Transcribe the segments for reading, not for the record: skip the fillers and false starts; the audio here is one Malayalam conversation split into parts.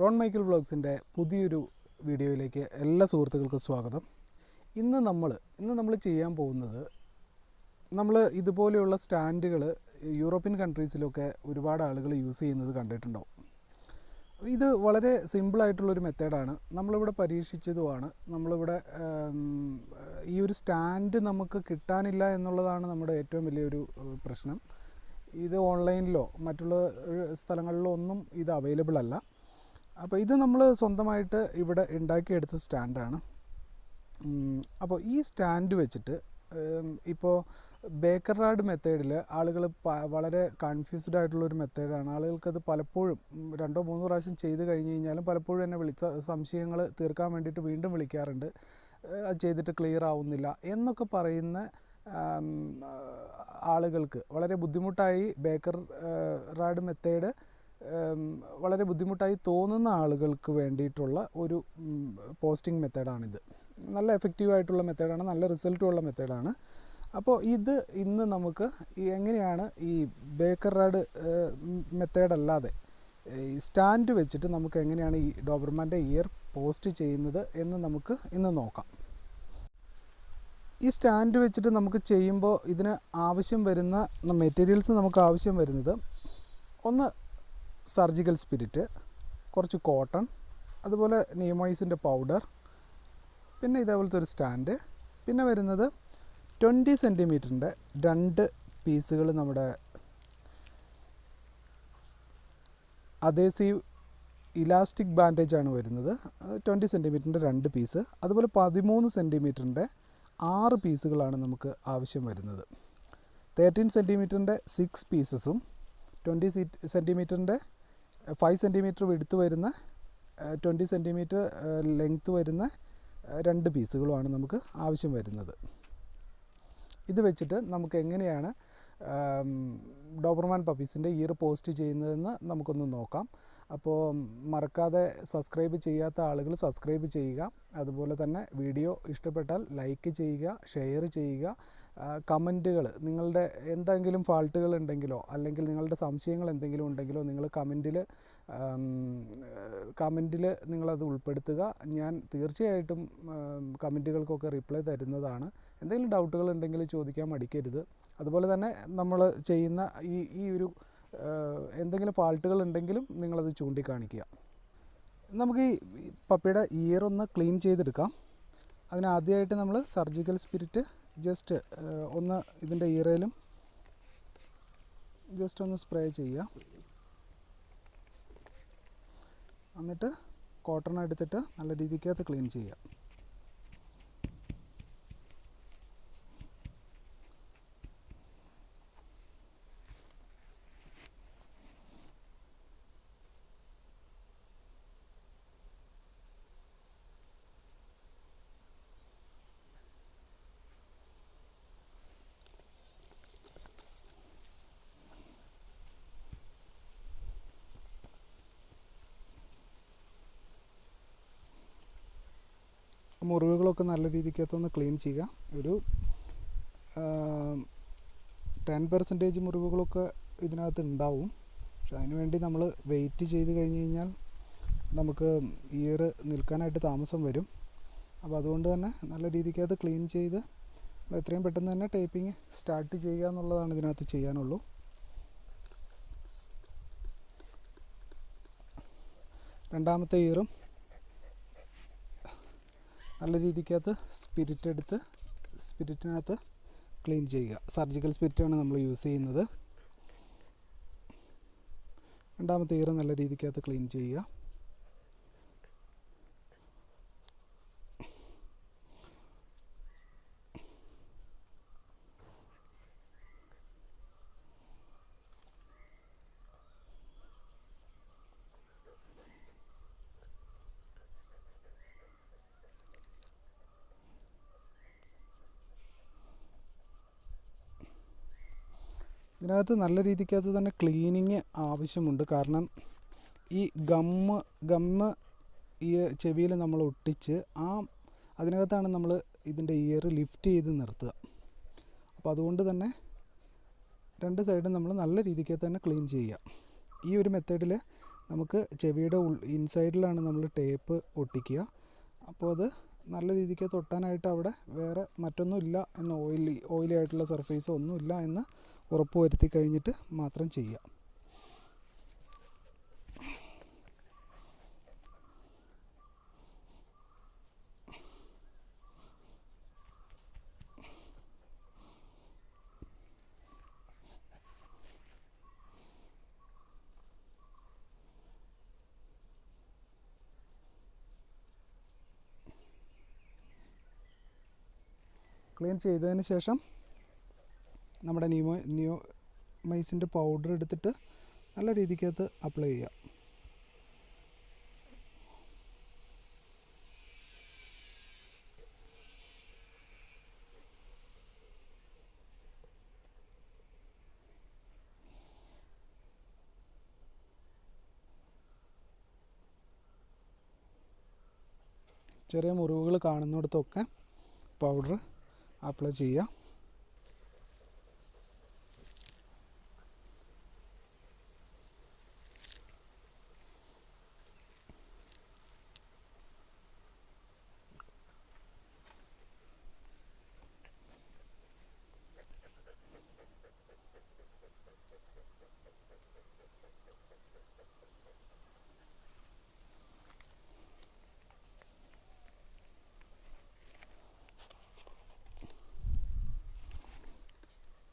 റോൺ മൈക്കിൾ വ്ളോഗ്സിൻ്റെ പുതിയൊരു വീഡിയോയിലേക്ക് എല്ലാ സുഹൃത്തുക്കൾക്കും സ്വാഗതം. ഇന്ന് നമ്മൾ ചെയ്യാൻ പോകുന്നത്, നമ്മൾ ഇതുപോലെയുള്ള സ്റ്റാൻഡുകൾ യൂറോപ്യൻ കൺട്രീസിലൊക്കെ ഒരുപാട് ആളുകൾ യൂസ് ചെയ്യുന്നത് കണ്ടിട്ടുണ്ടാവും. ഇത് വളരെ സിമ്പിളായിട്ടുള്ളൊരു മെത്തേഡാണ്, നമ്മളിവിടെ പരീക്ഷിച്ചതുമാണ്. നമ്മളിവിടെ ഈ ഒരു സ്റ്റാൻഡ് നമുക്ക് കിട്ടാനില്ല എന്നുള്ളതാണ് നമ്മുടെ ഏറ്റവും വലിയൊരു പ്രശ്നം. ഇത് ഓൺലൈനിലോ മറ്റുള്ള സ്ഥലങ്ങളിലോ ഒന്നും ഇത് അവൈലബിൾ അല്ല. അപ്പോൾ ഇത് നമ്മൾ സ്വന്തമായിട്ട് ഇവിടെ ഉണ്ടാക്കിയെടുത്ത സ്റ്റാൻഡാണ്. അപ്പോൾ ഈ സ്റ്റാൻഡ് വെച്ചിട്ട് ഇപ്പോൾ ബേക്കർ റാഡ് മെത്തേഡിൽ ആളുകൾ വളരെ കൺഫ്യൂസ്ഡ് ആയിട്ടുള്ളൊരു മെത്തേഡാണ്. ആളുകൾക്കത് പലപ്പോഴും 2-3 പ്രാവശ്യം ചെയ്ത് കഴിഞ്ഞ് കഴിഞ്ഞാലും പലപ്പോഴും എന്നെ സംശയങ്ങൾ തീർക്കാൻ വേണ്ടിയിട്ട് വീണ്ടും വിളിക്കാറുണ്ട്. അത് ചെയ്തിട്ട് ക്ലിയർ ആവുന്നില്ല എന്നൊക്കെ പറയുന്ന ആളുകൾക്ക് വളരെ ബുദ്ധിമുട്ടായി ബേക്കർ റാഡ് മെത്തേഡ് വളരെ ബുദ്ധിമുട്ടായി തോന്നുന്ന ആളുകൾക്ക് വേണ്ടിയിട്ടുള്ള ഒരു പോസ്റ്റിംഗ് മെത്തേഡാണിത്. നല്ല എഫക്റ്റീവായിട്ടുള്ള മെത്തേഡാണ്, നല്ല റിസൾട്ടുള്ള മെത്തേഡാണ്. അപ്പോൾ ഇത് ഇന്ന് നമുക്ക് എങ്ങനെയാണ് ഈ ബേക്കർ റാഡ് മെത്തേഡല്ലാതെ ഈ സ്റ്റാൻഡ് വെച്ചിട്ട് നമുക്ക് എങ്ങനെയാണ് ഈ ഡോബർമാൻ്റെ ഇയർ പോസ്റ്റ് ചെയ്യുന്നത് എന്ന് നമുക്ക് ഇന്ന് നോക്കാം. ഈ സ്റ്റാൻഡ് വെച്ചിട്ട് നമുക്ക് ചെയ്യുമ്പോൾ ഇതിന് ആവശ്യം വരുന്ന മെറ്റീരിയൽസ് നമുക്ക് ആവശ്യം വരുന്നത്, ഒന്ന് സർജിക്കൽ സ്പിരിറ്റ്, കുറച്ച് കോട്ടൺ, അതുപോലെ നിയമോയിസിൻ്റെ പൗഡർ, പിന്നെ ഇതേപോലത്തെ ഒരു സ്റ്റാൻഡ്, പിന്നെ വരുന്നത് 20 സെൻറ്റിമീറ്ററിൻ്റെ 2 പീസുകൾ നമ്മുടെ അദേസീവ് ഇലാസ്റ്റിക് ബാൻഡേജാണ് വരുന്നത്. 20 സെൻറ്റിമീറ്ററിൻ്റെ 2 പീസ്, അതുപോലെ 13 സെൻറ്റിമീറ്ററിൻ്റെ 6 പീസുകളാണ് നമുക്ക് ആവശ്യം വരുന്നത്. 13 സെൻറ്റിമീറ്ററിൻ്റെ 6 പീസസും 20 സെൻറ്റിമീറ്ററിൻ്റെ 5 സെൻറ്റിമീറ്റർ വിടുത്ത് വരുന്ന 20 സെൻറ്റിമീറ്റർ ലെങ്ത്ത് വരുന്ന 2 പീസുകളുമാണ് നമുക്ക് ആവശ്യം വരുന്നത്. ഇത് വെച്ചിട്ട് നമുക്ക് എങ്ങനെയാണ് ഡോബർമാൻ പപ്പീസിൻ്റെ ഇയർ പോസ്റ്റ് ചെയ്യുന്നതെന്ന് നമുക്കൊന്ന് നോക്കാം. അപ്പോൾ മറക്കാതെ സബ്സ്ക്രൈബ് ചെയ്യാത്ത ആളുകൾ സബ്സ്ക്രൈബ് ചെയ്യുക. അതുപോലെ തന്നെ വീഡിയോ ഇഷ്ടപ്പെട്ടാൽ ലൈക്ക് ചെയ്യുക, ഷെയർ ചെയ്യുക. കമൻറ്റുകൾ, നിങ്ങളുടെ എന്തെങ്കിലും ഫാൾട്ടുകൾ ഉണ്ടെങ്കിലോ അല്ലെങ്കിൽ നിങ്ങളുടെ സംശയങ്ങൾ എന്തെങ്കിലും ഉണ്ടെങ്കിലോ നിങ്ങൾ കമൻറ്റിൽ നിങ്ങളത് ഉൾപ്പെടുത്തുക. ഞാൻ തീർച്ചയായിട്ടും കമൻറ്റുകൾക്കൊക്കെ റിപ്ലൈ തരുന്നതാണ്. എന്തെങ്കിലും ഡൗട്ടുകൾ ഉണ്ടെങ്കിൽ ചോദിക്കാൻ മടിക്കരുത്. അതുപോലെ തന്നെ നമ്മൾ ചെയ്യുന്ന ഈ ഒരു എന്തെങ്കിലും ഫാൾട്ടുകൾ ഉണ്ടെങ്കിലും നിങ്ങളത് ചൂണ്ടിക്കാണിക്കുക. നമുക്ക് ഈ പപ്പിയുടെ ഇയർ ഒന്ന് ക്ലീൻ ചെയ്തെടുക്കാം. അതിനാദ്യമായിട്ട് നമ്മൾ സർജിക്കൽ സ്പിരിറ്റ് ജസ്റ്റ് ഒന്ന് ഇതിൻ്റെ ഇയറിലും ജസ്റ്റ് ഒന്ന് സ്പ്രേ ചെയ്യുക. എന്നിട്ട് കോട്ടൺ എടുത്തിട്ട് നല്ല രീതിക്കകത്ത് ക്ലീൻ ചെയ്യുക. മുറിവുകളൊക്കെ നല്ല രീതിക്കകത്തൊന്ന് ക്ലീൻ ചെയ്യുക. ഒരു 10% മുറിവുകളൊക്കെ ഇതിനകത്ത് ഉണ്ടാവും. പക്ഷെ അതിനുവേണ്ടി നമ്മൾ വെയിറ്റ് ചെയ്ത് കഴിഞ്ഞ് കഴിഞ്ഞാൽ നമുക്ക് ഇയർ നിൽക്കാനായിട്ട് താമസം വരും. അപ്പോൾ അതുകൊണ്ട് തന്നെ നല്ല രീതിക്കകത്ത് ക്ലീൻ ചെയ്ത് എത്രയും പെട്ടെന്ന് തന്നെ ടേപ്പിംഗ് സ്റ്റാർട്ട് ചെയ്യുക എന്നുള്ളതാണ് ഇതിനകത്ത് ചെയ്യാനുള്ളൂ. രണ്ടാമത്തെ ഇയറും നല്ല രീതിക്കകത്ത് സ്പിരിറ്റ് എടുത്ത് സ്പിരിറ്റിനകത്ത് ക്ലീൻ ചെയ്യുക. സർജിക്കൽ സ്പിരിറ്റാണ് നമ്മൾ യൂസ് ചെയ്യുന്നത്. രണ്ടാമത്തെ ഇയർ നല്ല രീതിക്കകത്ത് ക്ലീൻ ചെയ്യുക. ഇതിനകത്ത് നല്ല രീതിക്കകത്ത് തന്നെ ക്ലീനിങ് ആവശ്യമുണ്ട്. കാരണം ഈ ഗമ്മ് ഈ ചെവിയിൽ നമ്മൾ ഒട്ടിച്ച് അതിനകത്താണ് നമ്മൾ ഇതിൻ്റെ ഇയർ ലിഫ്റ്റ് ചെയ്ത് നിർത്തുക. അപ്പോൾ അതുകൊണ്ട് തന്നെ 2 സൈഡും നമ്മൾ നല്ല രീതിക്കകത്ത് തന്നെ ക്ലീൻ ചെയ്യുക. ഈ ഒരു മെത്തേഡിൽ നമുക്ക് ചെവിയുടെ ഇൻസൈഡിലാണ് നമ്മൾ ടേപ്പ് ഒട്ടിക്കുക. അപ്പോൾ അത് നല്ല രീതിക്ക് തൊട്ടാനായിട്ട് അവിടെ വേറെ മറ്റൊന്നുമില്ല എന്ന് ഓയിലി ആയിട്ടുള്ള സർഫേസോ ഒന്നുമില്ല എന്ന് ഉറപ്പ് വരുത്തി കഴിഞ്ഞിട്ട് മാത്രം ചെയ്യുക. ക്ലീൻ ചെയ്തതിന് ശേഷം നമ്മുടെ നിയോമൈസിൻ്റെ പൗഡർ എടുത്തിട്ട് നല്ല രീതിക്കകത്ത് അപ്ലൈ ചെയ്യുക. ചെറിയ മുറിവുകൾ കാണുന്നിടത്തൊക്കെ പൗഡർ അപ്ലൈ ചെയ്യുക.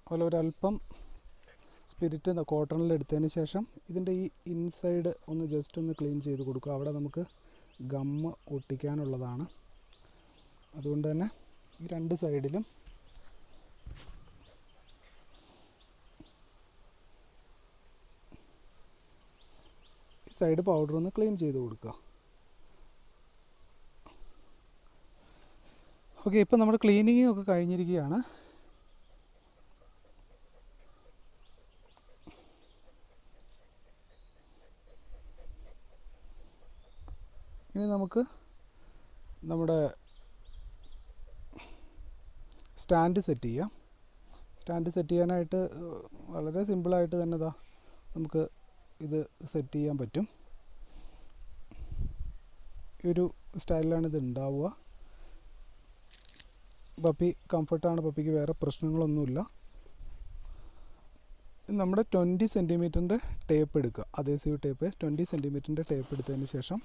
അതുപോലെ ഒരല്പം സ്പിരിറ്റ് കോട്ടണിൽ എടുത്തതിന് ശേഷം ഇതിൻ്റെ ഈ ഇൻസൈഡ് ഒന്ന് ജസ്റ്റ് ഒന്ന് ക്ലീൻ ചെയ്ത് കൊടുക്കുക. അവിടെ നമുക്ക് ഗമ്മ് ഒട്ടിക്കാനുള്ളതാണ്. അതുകൊണ്ട് തന്നെ ഈ രണ്ട് സൈഡിലും ഈ സൈഡ് പൗഡർ ഒന്ന് ക്ലീൻ ചെയ്ത് കൊടുക്കുക. ഓക്കെ, ഇപ്പോൾ നമ്മുടെ ക്ലീനിങ്ങും ഒക്കെ കഴിഞ്ഞിരിക്കുകയാണ്. ഇനി നമുക്ക് നമ്മുടെ സ്റ്റാൻഡ് സെറ്റ് ചെയ്യാം. സ്റ്റാൻഡ് സെറ്റ് ചെയ്യാനായിട്ട് വളരെ സിമ്പിളായിട്ട് തന്നെ നമുക്ക് ഇത് സെറ്റ് ചെയ്യാൻ പറ്റും. ഈ ഒരു സ്റ്റൈലിലാണ് ഇത് ഉണ്ടാവുക. പപ്പി കംഫർട്ടാണ്, പപ്പിക്ക് വേറെ പ്രശ്നങ്ങളൊന്നുമില്ല. നമ്മുടെ 20 സെൻറ്റിമീറ്ററിൻ്റെ ടേപ്പ് എടുക്കുക. അഡ്ഹസീവ് ടേപ്പ് 20 സെൻറ്റിമീറ്ററിൻ്റെ ടേപ്പ് എടുത്തതിന് ശേഷം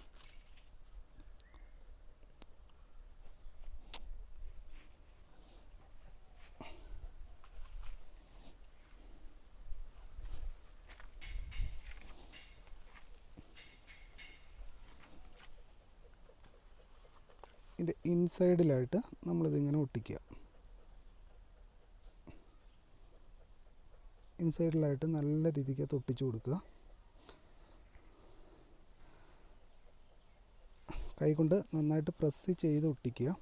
ഇതിൻ്റെ ഇൻസൈഡിലായിട്ട് നമ്മളിതിങ്ങനെ ഒട്ടിക്കുക. ഇൻസൈഡിലായിട്ട് നല്ല രീതിക്ക് അത് ഒട്ടിച്ചു കൊടുക്കുക. കൈകൊണ്ട് നന്നായിട്ട് പ്രസ് ചെയ്ത് ഒട്ടിക്കുക.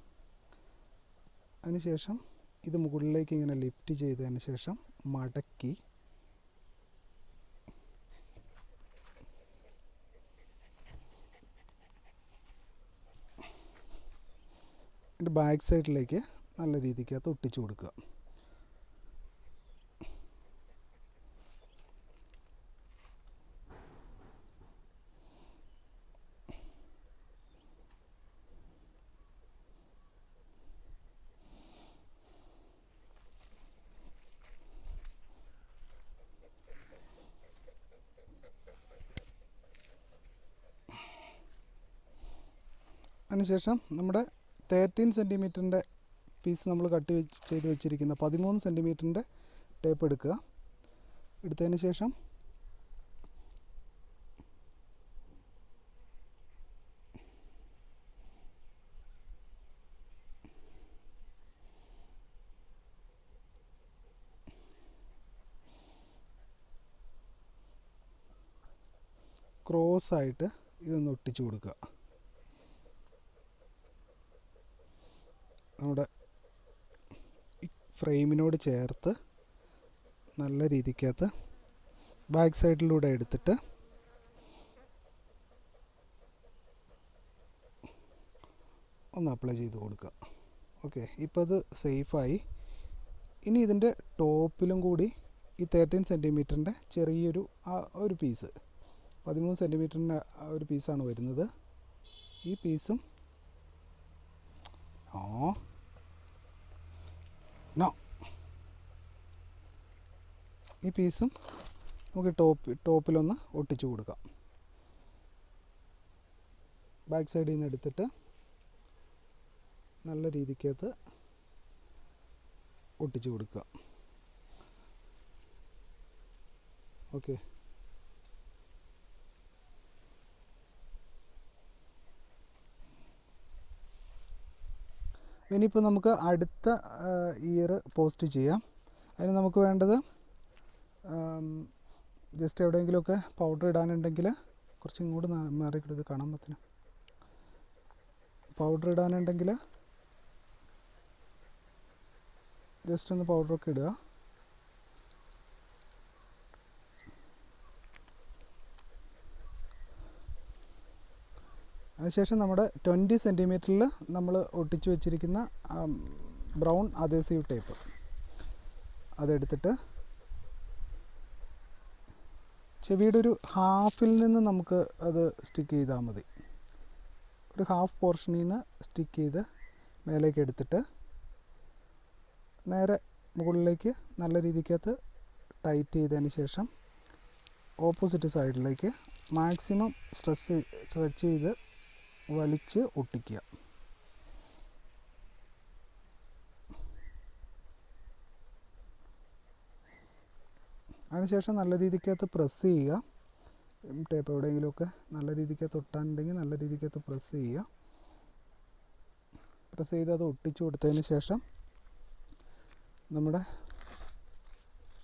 അതിനുശേഷം ഇത് മുകളിലേക്ക് ഇങ്ങനെ ലിഫ്റ്റ് ചെയ്തതിന് ശേഷം മടക്കി ഇതിൻ്റെ ബാക്ക് സൈഡിലേക്ക് നല്ല രീതിക്ക് അത് ഒട്ടിച്ചു കൊടുക്കുക. അതിനുശേഷം നമ്മുടെ 13 സെൻറ്റിമീറ്ററിൻ്റെ പീസ് നമ്മൾ ചെയ്ത് വെച്ചിരിക്കുന്ന 13 സെൻറ്റിമീറ്ററിൻ്റെ ടേപ്പ് എടുക്കുക. എടുത്തതിന് ശേഷം ക്രോസായിട്ട് ഇതൊന്ന് ഒട്ടിച്ചു കൊടുക്കുക. നമ്മുടെ ഫ്രെയിമിനോട് ചേർത്ത് നല്ല രീതിക്കകത്ത് ബാക്ക് സൈഡിലൂടെ എടുത്തിട്ട് ഒന്ന് അപ്ലൈ ചെയ്ത് കൊടുക്കുക. ഓക്കെ, ഇപ്പോൾ അത് സേഫായി. ഇനി ഇതിൻ്റെ ടോപ്പിലും കൂടി ഈ 13 സെൻറ്റിമീറ്ററിൻ്റെ ചെറിയൊരു ഒരു പീസ് 13 സെൻറ്റിമീറ്ററിൻ്റെ ഒരു പീസാണ് വരുന്നത്. ഈ പീസും ഈ പീസും നമുക്ക് ടോപ്പിലൊന്ന് ഒട്ടിച്ചു കൊടുക്കാം. ബാക്ക് സൈഡിൽ നിന്ന് എടുത്തിട്ട് നല്ല രീതിക്കകത്ത് ഒട്ടിച്ചു കൊടുക്കുക. ഓക്കെ, ഇനിയിപ്പോൾ നമുക്ക് അടുത്ത ഇയർ പോസ്റ്റ് ചെയ്യാം. അതിന് നമുക്ക് വേണ്ടത് ജസ്റ്റ് എവിടെയെങ്കിലുമൊക്കെ പൗഡർ ഇടാനുണ്ടെങ്കിൽ കുറച്ചും കൂടി മാറിക്കിടത് കാണാൻ പറ്റുന്ന പൗഡർ ഇടാനുണ്ടെങ്കിൽ ജസ്റ്റ് ഒന്ന് പൗഡറൊക്കെ ഇടുക. അതിനുശേഷം നമ്മുടെ 20 സെൻറ്റിമീറ്ററിൽ നമ്മൾ ഒട്ടിച്ചു വെച്ചിരിക്കുന്ന ബ്രൗൺ അഡ്ഹസീവ് ടേപ്പ് അതെടുത്തിട്ട് ചെവിയുടെ ഒരു ഹാഫിൽ നിന്ന് നമുക്ക് അത് സ്റ്റിക്ക് ചെയ്താൽ മതി. ഒരു ഹാഫ് പോർഷനിൽ നിന്ന് സ്റ്റിക്ക് ചെയ്ത് മേലേക്ക് എടുത്തിട്ട് നേരെ മുകളിലേക്ക് നല്ല രീതിക്കകത്ത് ടൈറ്റ് ചെയ്തതിന് ശേഷം ഓപ്പോസിറ്റ് സൈഡിലേക്ക് മാക്സിമം സ്ട്രെച്ച് ചെയ്ത് വലിച്ച് ഒട്ടിക്കുക. അതിനുശേഷം നല്ല രീതിക്കകത്ത് പ്രസ് ചെയ്യുക. ടേപ്പ് എവിടെയെങ്കിലുമൊക്കെ നല്ല രീതിക്കകത്ത് ഒട്ടാനുണ്ടെങ്കിൽ നല്ല രീതിക്കകത്ത് പ്രസ് ചെയ്യുക. പ്രസ് ചെയ്ത് അത് ഒട്ടിച്ചു കൊടുത്തതിന് ശേഷം നമ്മുടെ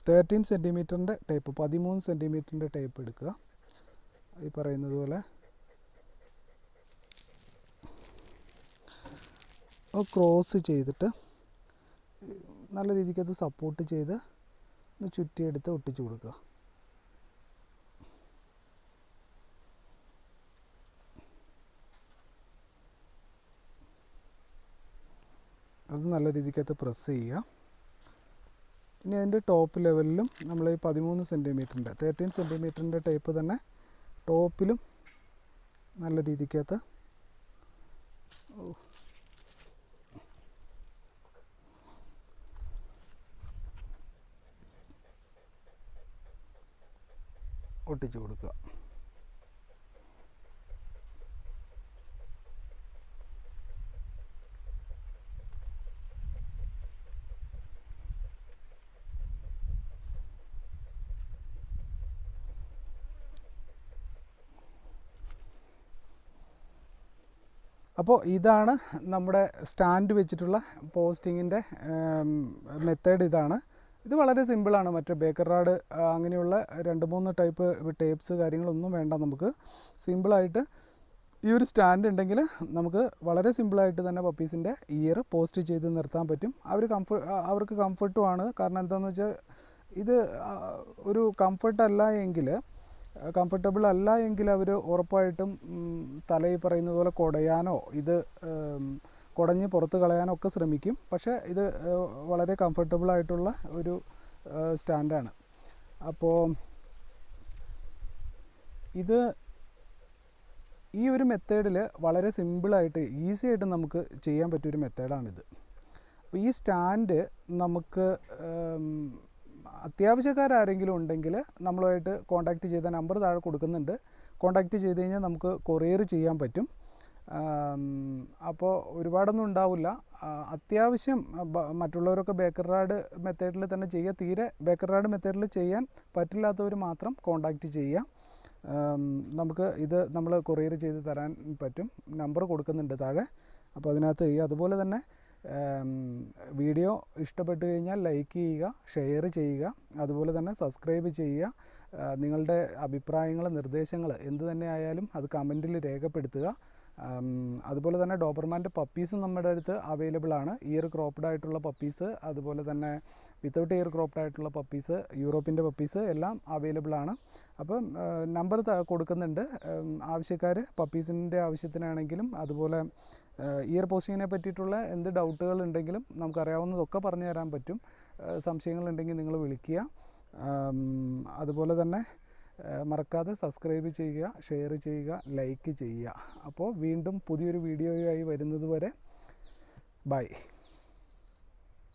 13 സെൻറ്റിമീറ്ററിൻ്റെ ടേപ്പ് 13 സെൻറ്റിമീറ്ററിൻ്റെ ടേപ്പ് എടുക്കുക. ഈ പറയുന്നത് പോലെ ക്രോസ് ചെയ്തിട്ട് നല്ല രീതിക്കകത്ത് സപ്പോർട്ട് ചെയ്ത് ഒന്ന് ചുറ്റിയെടുത്ത് ഒട്ടിച്ചു കൊടുക്കുക. അത് നല്ല രീതിക്കകത്ത് പ്രസ് ചെയ്യുക. ഇനി അതിൻ്റെ ടോപ്പ് ലെവലിലും നമ്മൾ ഈ 13 സെൻറ്റിമീറ്ററിൻ്റെ 13 സെൻറ്റിമീറ്ററിൻ്റെ ടേപ്പ് തന്നെ ടോപ്പിലും നല്ല രീതിക്കകത്ത് ഒട്ടിച്ചു കൊടുക്കുക. അപ്പോൾ ഇതാണ് നമ്മുടെ സ്റ്റാൻഡ് വെച്ചിട്ടുള്ള പോസ്റ്റിങ്ങിൻ്റെ മെത്തേഡ്. ഇത് വളരെ സിമ്പിളാണ്. മറ്റേ ബേക്കർ റാഡ് അങ്ങനെയുള്ള 2-3 ടൈപ്പ് ടേപ്സ് കാര്യങ്ങളൊന്നും വേണ്ട. നമുക്ക് സിമ്പിളായിട്ട് ഈ ഒരു സ്റ്റാൻഡ് ഉണ്ടെങ്കിൽ നമുക്ക് വളരെ സിമ്പിളായിട്ട് തന്നെ പപ്പീസിൻ്റെ ഇയർ പോസ്റ്റ് ചെയ്ത് നിർത്താൻ പറ്റും. അവർക്ക് കംഫർട്ടുമാണ്. കാരണം എന്താണെന്ന് വെച്ചാൽ ഇത് ഒരു കംഫർട്ടബിൾ അല്ല എങ്കിൽ അവർ ഉറപ്പായിട്ടും തലയിൽ പറയുന്നത് പോലെ കുടയാനോ ഇത് കുടഞ്ഞ് പുറത്ത് കളയാനോ ഒക്കെ ശ്രമിക്കും. പക്ഷേ ഇത് വളരെ കംഫർട്ടബിളായിട്ടുള്ള ഒരു സ്റ്റാൻഡാണ്. അപ്പോൾ ഈ ഒരു മെത്തേഡിൽ വളരെ സിമ്പിളായിട്ട് ഈസി ആയിട്ട് നമുക്ക് ചെയ്യാൻ പറ്റിയൊരു മെത്തേഡാണിത്. അപ്പോൾ ഈ സ്റ്റാൻഡ് നമുക്ക് അത്യാവശ്യക്കാരെങ്കിലും ഉണ്ടെങ്കിൽ നമ്മളുമായിട്ട് കോൺടാക്റ്റ് ചെയ്ത നമ്പർ താഴെ കൊടുക്കുന്നുണ്ട്. കോൺടാക്റ്റ് ചെയ്ത് കഴിഞ്ഞാൽ നമുക്ക് കൊറിയർ ചെയ്യാൻ പറ്റും. അപ്പോൾ ഒരുപാടൊന്നും ഉണ്ടാവില്ല. അത്യാവശ്യം മറ്റുള്ളവരൊക്കെ ബേക്കർ റാഡ് മെത്തേഡിൽ തന്നെ ചെയ്യുക. തീരെ ബേക്കർ റാഡ് മെത്തേഡിൽ ചെയ്യാൻ പറ്റില്ലാത്തവർ മാത്രം കോൺടാക്റ്റ് ചെയ്യുക. നമുക്ക് ഇത് നമ്മൾ കൊറിയർ ചെയ്ത് തരാൻ പറ്റും. നമ്പർ കൊടുക്കുന്നുണ്ട് താഴെ. അപ്പോൾ അതിനകത്ത് ചെയ്യുക. അതുപോലെ തന്നെ വീഡിയോ ഇഷ്ടപ്പെട്ട് കഴിഞ്ഞാൽ ലൈക്ക് ചെയ്യുക, ഷെയർ ചെയ്യുക, അതുപോലെ തന്നെ സബ്സ്ക്രൈബ് ചെയ്യുക. നിങ്ങളുടെ അഭിപ്രായങ്ങൾ, നിർദ്ദേശങ്ങൾ എന്ത് തന്നെ ആയാലും അത് കമൻറ്റിൽ രേഖപ്പെടുത്തുക. അതുപോലെ തന്നെ ഡോബർമാൻ്റെ പപ്പീസ് നമ്മുടെ അടുത്ത് അവൈലബിൾ ആണ്. ഇയർ ക്രോപ്ഡ് ആയിട്ടുള്ള പപ്പീസ്, അതുപോലെ തന്നെ വിത്തൗട്ട് ഇയർ ക്രോപ്ഡ് ആയിട്ടുള്ള പപ്പീസ്, യൂറോപ്പിൻ്റെ പപ്പീസ് എല്ലാം അവൈലബിൾ ആണ്. അപ്പം നമ്പർ കൊടുക്കുന്നുണ്ട്. ആവശ്യക്കാർ പപ്പീസിൻ്റെ ആവശ്യത്തിനാണെങ്കിലും അതുപോലെ ഇയർ പോസ്റ്റിങ്ങിനെ പറ്റിയിട്ടുള്ള എന്ത് ഡൗട്ടുകൾ ഉണ്ടെങ്കിലും നമുക്കറിയാവുന്നതൊക്കെ പറഞ്ഞു തരാൻ പറ്റും. സംശയങ്ങളുണ്ടെങ്കിൽ നിങ്ങൾ വിളിക്കുക. അതുപോലെ തന്നെ മറക്കാതെ സബ്സ്ക്രൈബ് ചെയ്യുക, ഷെയർ ചെയ്യുക, ലൈക്ക് ചെയ്യുക. അപ്പോൾ വീണ്ടും പുതിയൊരു വീഡിയോയുമായി വരുന്നത് വരെ ബൈ.